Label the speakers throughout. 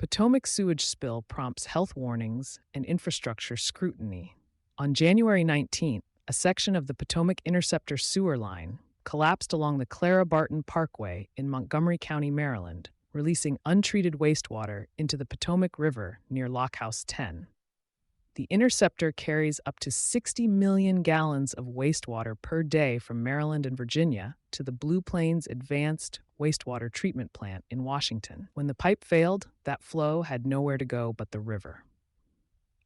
Speaker 1: Potomac sewage spill prompts health warnings and infrastructure scrutiny. On January 19th, a section of the Potomac Interceptor sewer line collapsed along the Clara Barton Parkway in Montgomery County, Maryland, releasing untreated wastewater into the Potomac River near Lockhouse 10. The interceptor carries up to 60 million gallons of wastewater per day from Maryland and Virginia to the Blue Plains Advanced Wastewater Treatment Plant in Washington. When the pipe failed, that flow had nowhere to go but the river.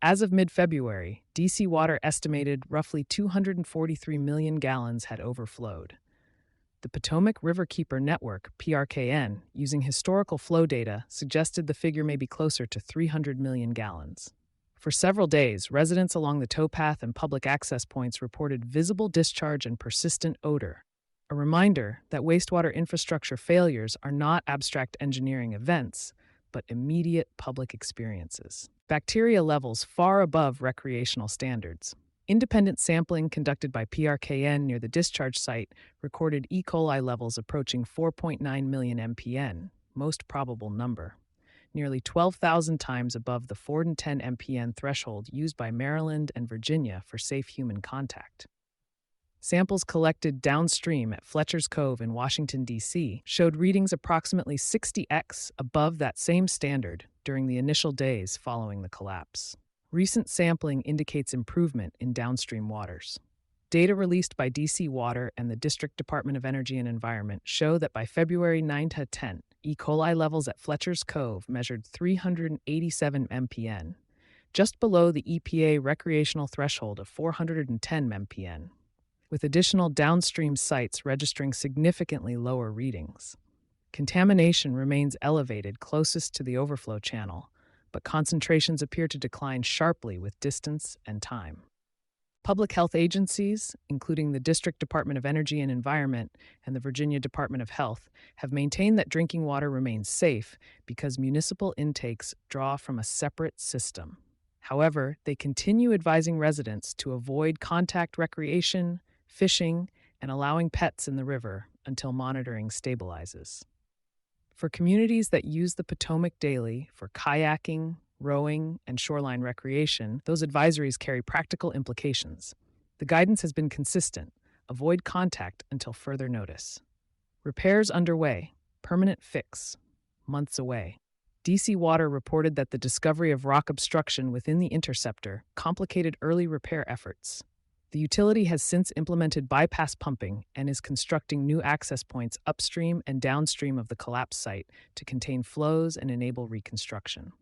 Speaker 1: As of mid-February, DC Water estimated roughly 243 million gallons had overflowed. The Potomac Riverkeeper Network, PRKN, using historical flow data, suggested the figure may be closer to 300 million gallons. For several days, residents along the towpath and public access points reported visible discharge and persistent odor, a reminder that wastewater infrastructure failures are not abstract engineering events, but immediate public experiences. Bacteria levels far above recreational standards. Independent sampling conducted by PRKN near the discharge site recorded E. coli levels approaching 4.9 million mpn, most probable number, nearly 12,000 times above the 410 mpn threshold used by Maryland and Virginia for safe human contact. Samples collected downstream at Fletcher's Cove in Washington, D.C., showed readings approximately 60x above that same standard during the initial days following the collapse. Recent sampling indicates improvement in downstream waters. Data released by DC Water and the District Department of Energy and Environment show that by February 9 to 10, E. coli levels at Fletcher's Cove measured 387 mpn, just below the EPA recreational threshold of 410 mpn, with additional downstream sites registering significantly lower readings. Contamination remains elevated closest to the overflow channel, but concentrations appear to decline sharply with distance and time. Public health agencies, including the District Department of Energy and Environment and the Virginia Department of Health, have maintained that drinking water remains safe because municipal intakes draw from a separate system. However, they continue advising residents to avoid contact recreation, fishing, and allowing pets in the river until monitoring stabilizes. For communities that use the Potomac daily for kayaking, rowing, and shoreline recreation, those advisories carry practical implications. The guidance has been consistent: avoid contact until further notice. Repairs underway, permanent fix months away. DC Water reported that the discovery of rock obstruction within the interceptor complicated early repair efforts. The utility has since implemented bypass pumping and is constructing new access points upstream and downstream of the collapse site to contain flows and enable reconstruction.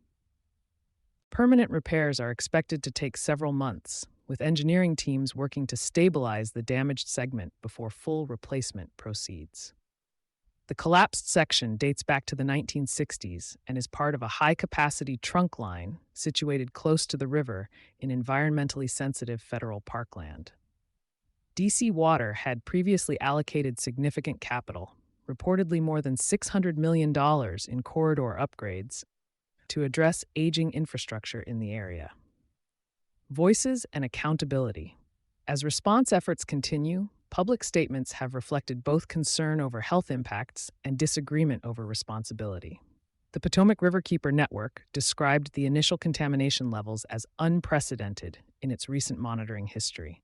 Speaker 1: Permanent repairs are expected to take several months, with engineering teams working to stabilize the damaged segment before full replacement proceeds. The collapsed section dates back to the 1960s and is part of a high-capacity trunk line situated close to the river in environmentally sensitive federal parkland. DC Water had previously allocated significant capital, reportedly more than $600 million in corridor upgrades, to address aging infrastructure in the area. Voices and accountability. As response efforts continue, public statements have reflected both concern over health impacts and disagreement over responsibility. The Potomac Riverkeeper Network described the initial contamination levels as unprecedented in its recent monitoring history.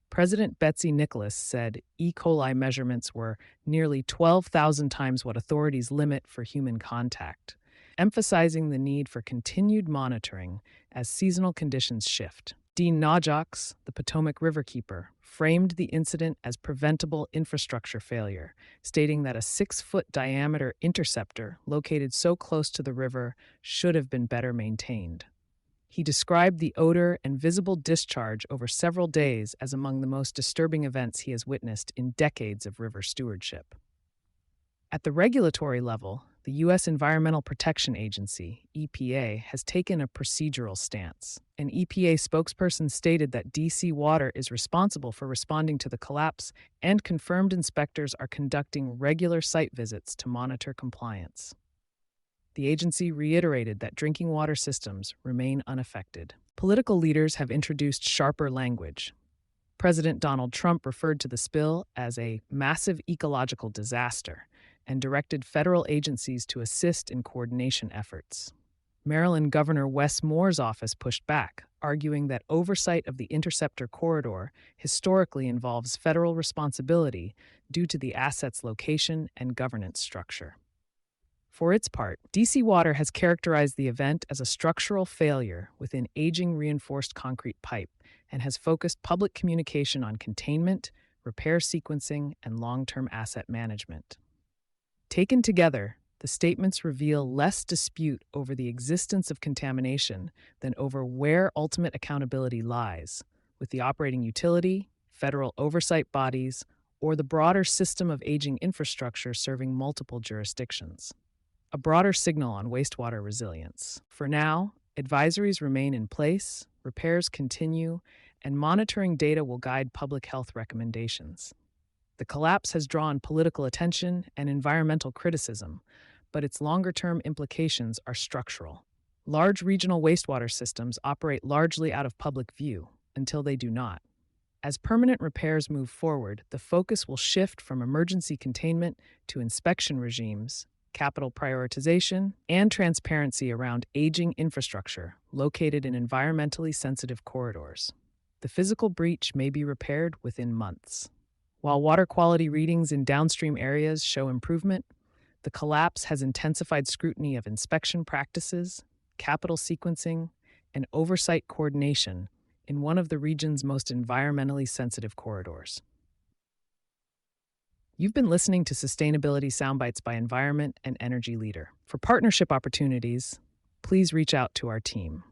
Speaker 1: President Betsy Nicholas said E. coli measurements were nearly 12,000 times what authorities limit for human contact, emphasizing the need for continued monitoring as seasonal conditions shift. Dean Najox, the Potomac Riverkeeper, framed the incident as preventable infrastructure failure, stating that a 6-foot diameter interceptor located so close to the river should have been better maintained. He described the odor and visible discharge over several days as among the most disturbing events he has witnessed in decades of river stewardship. At the regulatory level, the U.S. Environmental Protection Agency, EPA, has taken a procedural stance. An EPA spokesperson stated that DC Water is responsible for responding to the collapse and confirmed inspectors are conducting regular site visits to monitor compliance. The agency reiterated that drinking water systems remain unaffected. Political leaders have introduced sharper language. President Donald Trump referred to the spill as a massive ecological disaster and directed federal agencies to assist in coordination efforts. Maryland Governor Wes Moore's office pushed back, arguing that oversight of the interceptor corridor historically involves federal responsibility due to the asset's location and governance structure. For its part, DC Water has characterized the event as a structural failure within aging reinforced concrete pipe and has focused public communication on containment, repair sequencing, and long-term asset management. Taken together, the statements reveal less dispute over the existence of contamination than over where ultimate accountability lies, with the operating utility, federal oversight bodies, or the broader system of aging infrastructure serving multiple jurisdictions. A broader signal on wastewater resilience. For now, advisories remain in place, repairs continue, and monitoring data will guide public health recommendations. The collapse has drawn political attention and environmental criticism, but its longer-term implications are structural. Large regional wastewater systems operate largely out of public view until they do not. As permanent repairs move forward, the focus will shift from emergency containment to inspection regimes, capital prioritization, and transparency around aging infrastructure located in environmentally sensitive corridors. The physical breach may be repaired within months. While water quality readings in downstream areas show improvement, the collapse has intensified scrutiny of inspection practices, capital sequencing, and oversight coordination in one of the region's most environmentally sensitive corridors. You've been listening to Sustainability Soundbites by Environment and Energy Leader. For partnership opportunities, please reach out to our team.